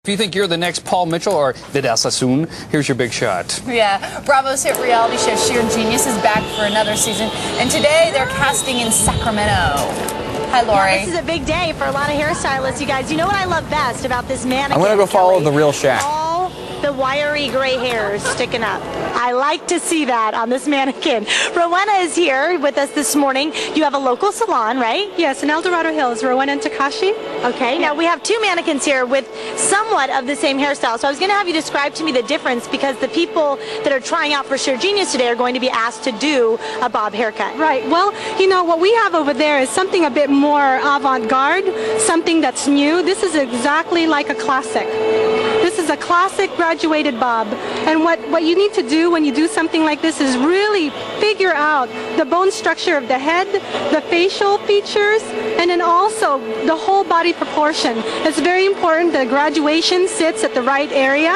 If you think you're the next Paul Mitchell or Vidal Sassoon, here's your big shot. Yeah, Bravo's hit reality show Shear Genius is back for another season, and today they're casting in Sacramento. Hi, Lori. Yeah, this is a big day for a lot of hairstylists, you guys. You know what I love best about this mannequin? I'm going to go follow Kelly? the real Shaq. All the wiry gray hairs sticking up. I like to see that on this mannequin. Rowena is here with us this morning. You have a local salon, right? Yes, in El Dorado Hills, Rowena and Takashi. Okay, now we have two mannequins here with somewhat of the same hairstyle. So I was going to have you describe to me the difference because the people that are trying out for Shear Genius today are going to be asked to do a bob haircut. Right. Well, you know, what we have over there is something a bit more avant-garde, something that's new. This is exactly like a classic. This is a classic graduated bob. And what you need to do when you do something like this is really figure out the bone structure of the head, the facial features, and then also the whole body proportion. It's very important the graduation sits at the right area.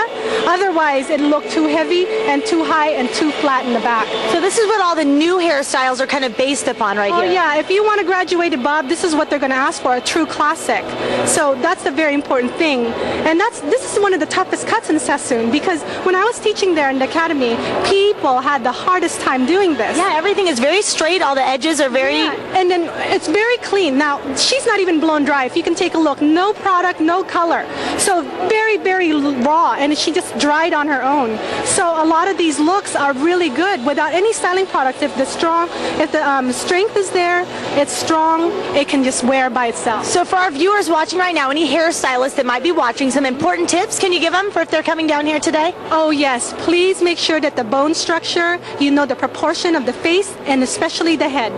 Otherwise, it'll look too heavy and too high and too flat in the back. So this is what all the new hairstyles are kind of based upon right here. Oh yeah, if you want a graduated bob, this is what they're going to ask for, a true classic. So that's a very important thing. And this is one of the toughest cuts in Sassoon because when I was teaching there in the academy, people had the hardest time doing this. Yeah, everything is very straight, all the edges are very... Yeah, and then it's very clean. Now, she's not even blown dry. If you can take a look, no product, no color. So very, very raw, and she just dried on her own. So a lot of these looks are really good without any styling products. If the strength is there, it's strong, it can just wear by itself. So for our viewers watching right now, any hairstylists that might be watching, some important tips can you give them for if they're coming down here today? Oh yes, please make sure that the bone structure, you know the proportion of the face and especially the head.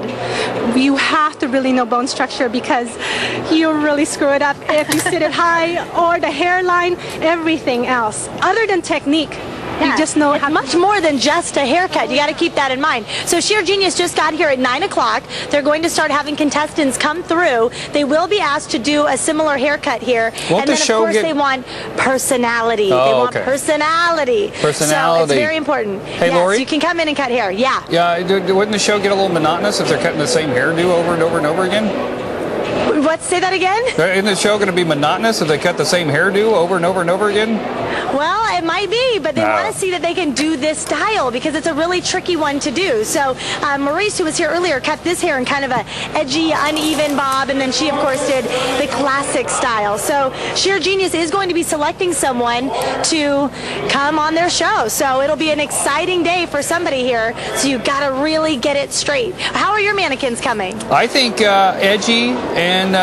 You have to really know bone structure because you'll really screw it up if you sit it high or the hairline, everything else. Other than technique. Yeah. You just know it's much more than just a haircut. You got to keep that in mind. So Shear Genius just got here at 9 o'clock. They're going to start having contestants come through. They will be asked to do a similar haircut here. Won't and then, of course, they want personality. Oh, they want okay. personality. Personality. So it's very important. Hey, yes, Lori? you can come in and cut hair. Yeah. Yeah, wouldn't the show get a little monotonous if they're cutting the same hairdo over and over and over again? What? Say that again? Isn't the show going to be monotonous if they cut the same hairdo over and over and over again? Well, it might be, but they want to see that they can do this style because it's a really tricky one to do. So Maurice, who was here earlier, cut this hair in kind of a edgy, uneven bob, and then she, of course, did the classic style. So Shear Genius is going to be selecting someone to come on their show. So it'll be an exciting day for somebody here. So you've got to really get it straight. How are your mannequins coming? I think edgy and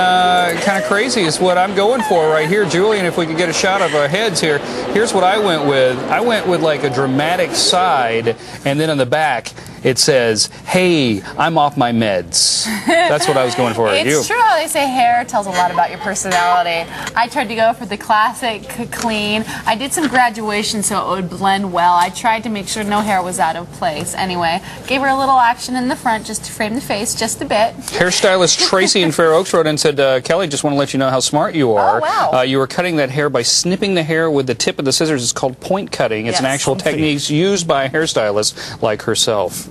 kind of crazy is what I'm going for right here. Julian, if we could get a shot of our heads here. Here's what I went with. I went with like a dramatic side, and then on the back it says, "Hey, I'm off my meds." That's what I was going for. It's true. They say hair tells a lot about your personality. I tried to go for the classic, clean. I did some graduation so it would blend well. I tried to make sure no hair was out of place. Anyway, gave her a little action in the front just to frame the face just a bit. Hairstylist Tracy in Fair Oaks wrote in and said, Kelly, just want to let you know how smart you are. Oh, wow. You were cutting that hair by snipping the hair with the tip of the scissors. It's called point cutting. It's an actual technique used by hairstylists like herself.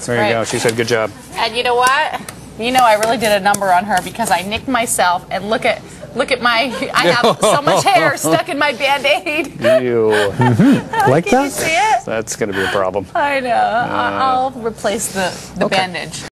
There you go. She said, good job. And you know what? You know, I really did a number on her because I nicked myself, and look at my, I have so much hair stuck in my Band-Aid. Ew. Like Can you that? see it? That's going to be a problem. I know. I'll replace the bandage.